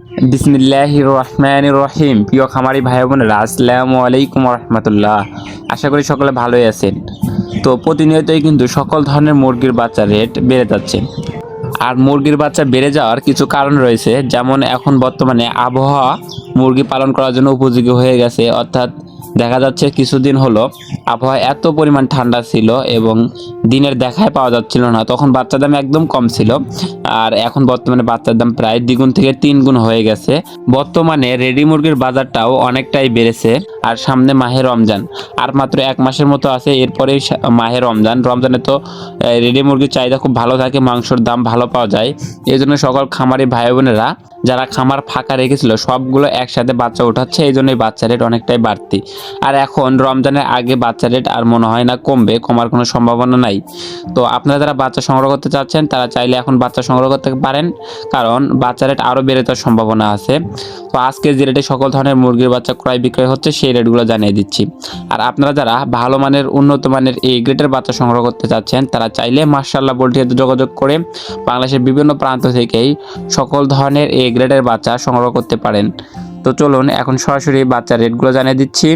বিসমিল্লাহির রহমানির রহিম। প্রিয় খামারি ভাই বোনেরা, আসসালামু আলাইকুম রহমতুল্লাহ। আশা করি সকলে ভালোই আছেন। তো প্রতিনিয়তই কিন্তু সকল ধরনের মুরগির বাচ্চার রেট বেড়ে যাচ্ছে। আর মুরগির বাচ্চা বেড়ে যাওয়ার কিছু কারণ রয়েছে, যেমন এখন বর্তমানে আবহাওয়া মুরগি পালন করার জন্য উপযোগী হয়ে গেছে। অর্থাৎ দেখা যাচ্ছে কিছুদিন হলো আবহাওয়া এত পরিমাণ ঠান্ডা ছিল এবং দিনের দেখায় পাওয়া যাচ্ছিল না, তখন বাচ্চার দাম একদম কম ছিল। আর এখন বর্তমানে বাচ্চার দাম প্রায় দ্বিগুণ থেকে তিনগুণ হয়ে গেছে। বর্তমানে রেডি মুরগির বাজারটাও অনেকটাই বেড়েছে। আর সামনে মাহে রমজান, আর মাত্র এক মাসের মতো আছে, এরপরেই মাহে রমজান। রমজানে তো রেডি মুরগির চাহিদা খুব ভালো থাকে, মাংসর দাম ভালো পাওয়া যায়। এই জন্য সকল খামারি ভাই বোনেরা যারা খামার ফাঁকা রেখেছিল সবগুলো একসাথে বাচ্চা উঠাচ্ছে, এই জন্যই বাচ্চা রেট অনেকটাই বাড়তি। আর এখন রমজানের আগে বাচ্চা রেট আর মনে হয় না কমবে, কমার কোনো সম্ভাবনা নাই। তো আপনারা যারা বাচ্চা সংগ্রহ করতে চাচ্ছেন তারা চাইলে এখন বাচ্চা সংগ্রহ করতে পারেন, কারণ বাচ্চা রেট আরও বেড়ে যাওয়ার সম্ভাবনা আছে। তো আজকে যে রেটে সকল ধরনের মুরগির বাচ্চা ক্রয় বিক্রয় হচ্ছে সেই রেটগুলো জানিয়ে দিচ্ছি। আর আপনারা যারা ভালো মানের উন্নত মানের এই গ্রেডের বাচ্চা সংগ্রহ করতে চাচ্ছেন তারা চাইলে মাশাআল্লাহ পোল্ট্রিতে যোগাযোগ করে বাংলাদেশের বিভিন্ন প্রান্ত থেকেই সকল ধরনের এই গ্রেডের বাচ্চা সংগ্রহ করতে পারেন। তো চলুন এখন সরাসরি বাচ্চার রেটগুলো জানিয়ে দিচ্ছি।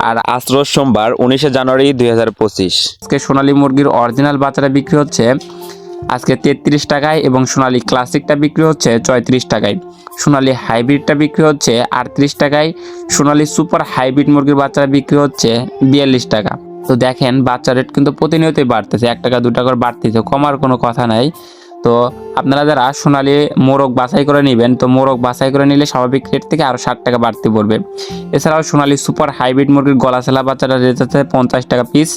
আর আজ রোজ সোমবার 19 জানুয়ারি 2025। আজকে সোনালী মুরগির অরিজিনাল বাচ্চাটা বিক্রি হচ্ছে আজকে 33 টাকায় এবং সোনালী ক্লাসিকটা বিক্রি হচ্ছে 34 টাকায়। সোনালী হাইব্রিডটা বিক্রি হচ্ছে 38 টাকায়। সোনালী সুপার হাইব্রিড মুরগির বাচ্চাটা বিক্রি হচ্ছে 42 টাকা। তো দেখেন বাচ্চা রেট কিন্তু প্রতিনিয়তই বাড়তেছে, 1 টাকা 2 টাকা করে বাড়তেছে, কমার কোনো কথা নাই। তো আপনারা যারা সোনালী মোরগ বাছাই করে নেবেন, তো মোরগ বাছাই করে নিলে স্বাভাবিক রেট থেকে আরও 60 টাকা বাড়তি পড়বে। এছাড়াও সোনালী সুপার হাইব্রিড মুরগির গলাছেলা বাচ্চাটা রেট আছে 50 টাকা পিস।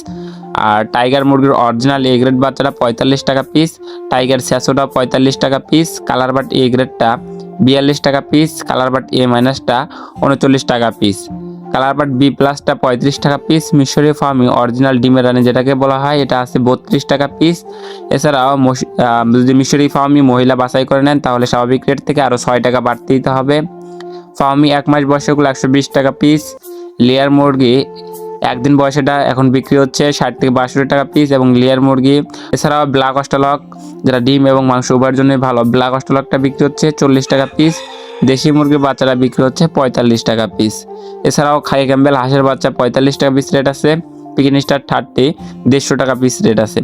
আর টাইগার মুরগির অরিজিনাল এ গ্রেড বাচ্চাটা 45 টাকা পিস। টাইগার স্যাসোটা 45 টাকা পিস। কালার বাট এ গ্রেডটা 42 টাকা পিস। কালার বাট এ মাইনাসটা 39 টাকা পিস। কালার বাট বি প্লাসটা 35 টাকা পিস। মিশরীয় ফার্মি অরিজিনাল ডিমের রানী যেটাকে বলা হয় এটা আছে 32 টাকা পিস। এছাড়াও যদি মিশরীয় ফার্মি মহিলা বাছাই করে নেন তাহলে স্বাভাবিক রেট থেকে আরও 6 টাকা বাড়তে দিতে হবে। ফার্মি 1 মাস বয়সেগুলো 120 টাকা পিস। লেয়ার মুরগি একদিন বয়সেটা এখন বিক্রি হচ্ছে 60 থেকে 62 টাকা পিস এবং লেয়ার মুরগি। এছাড়াও ব্ল্যাক অস্ট্রালক যেটা ডিম এবং মাংস উভয়ের জন্য ভালো, ব্ল্যাক অস্ট্রালকটা বিক্রি হচ্ছে 40 টাকা পিস। দেশি মুরগির বাচ্চাটা বিক্রি হচ্ছে 45 টাকা পিস। এছাড়াও খাই ক্যাম্বেল হাঁসের বাচ্চা 45 টাকা পিস রেট আছে। পিকিন স্টার 30 150 টাকা পিস রেট আছে।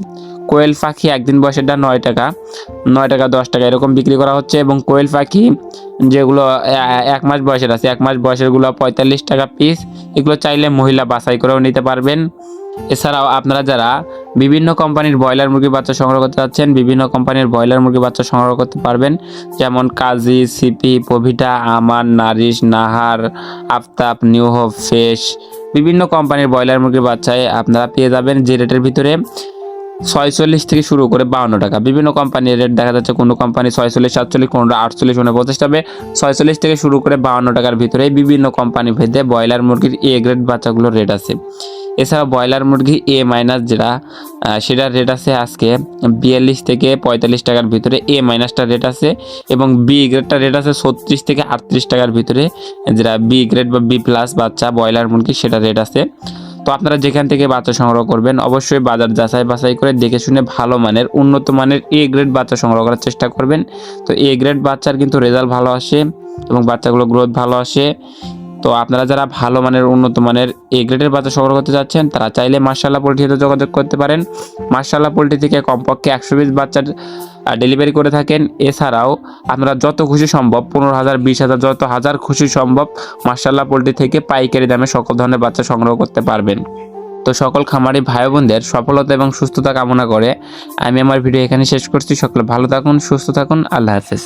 কোয়েল পাখি একদিন বয়সেরটা 9 টাকা 10 টাকা এরকম বিক্রি করা হচ্ছে। এবং কোয়েল পাখি যেগুলো 1 মাস বয়সের আছে, 1 মাস বয়সেরগুলো 45 টাকা পিস। এগুলো চাইলে মহিলা বাছাই করেও নিতে পারবেন। এছাড়াও আপনারা যারা বিভিন্ন কোম্পানির ব্রয়লার মুরগির বাচ্চা সংগ্রহ করতে চাচ্ছেন, বিভিন্ন কোম্পানির ব্রয়লার মুরগির বাচ্চা সংগ্রহ করতে পারবেন, যেমন কাজী, সিপি, পভিটা, Aman, Nourish, Nahar, Aftab, New Hope, Fresh, বিভিন্ন কোম্পানির ব্রয়লার মুরগির বাচ্চায় আপনারা পেয়ে যাবেন যে রেটের ভিতরে 46 থেকে শুরু করে 52 টাকা। বিভিন্ন কোম্পানির রেট দেখা যাচ্ছে কোনো কোম্পানি 46, 47, কোনোটা 48, 49, তবে 46 থেকে শুরু করে 52 টাকার ভিতরে বিভিন্ন কোম্পানি ভেদে ব্রয়লার মুরগির এ গ্রেড বাচ্চাগুলোর রেট আছে। এছাড়া ব্রয়লার মুরগি এ মাইনাস যেটা সেটার রেট আছে আজকে 42 থেকে 45 টাকার ভিতরে এ মাইনাসটার রেট আছে। এবং বি গ্রেডটার রেট আছে 36 থেকে 38 টাকার ভিতরে, যেটা বি গ্রেড বা বি প্লাস বাচ্চা ব্রয়লার মুরগি সেটার রেট আছে। তো আপনারা যেখান থেকে বাচ্চা সংগ্রহ করবেন অবশ্যই বাজার যাচাই বাছাই করে দেখে শুনে ভালো মানের উন্নত মানের এ গ্রেড বাচ্চা সংগ্রহ করার চেষ্টা করবেন। তো এ গ্রেড বাচ্চার কিন্তু রেজাল্ট ভালো আসে এবং বাচ্চাগুলো গ্রোথ ভালো আসে। তো আপনারা যারা ভালো মানের উন্নত মানের এ গ্রেডের বাচ্চা সংগ্রহ করতে চাচ্ছেন তারা চাইলে মাশাআল্লাহ পোল্ট্রিতে যোগাযোগ করতে পারেন। মাশাআল্লাহ পোল্ট্রি থেকে কমপক্ষে 120 বাচ্চার ডেলিভারি করে থাকেন। এছাড়াও আপনারা যত খুশি সম্ভব 15,000, 20,000 যত হাজার খুশি সম্ভব মাশাআল্লাহ পোল্ট্রি থেকে পাইকারি দামে সকল ধরনের বাচ্চা সংগ্রহ করতে পারবেন। তো সকল খামারি ভাই বোনদের সফলতা এবং সুস্থতা কামনা করে আমি আমার ভিডিও এখানে শেষ করছি। সকলে ভালো থাকুন, সুস্থ থাকুন, আল্লাহ হাফেজ।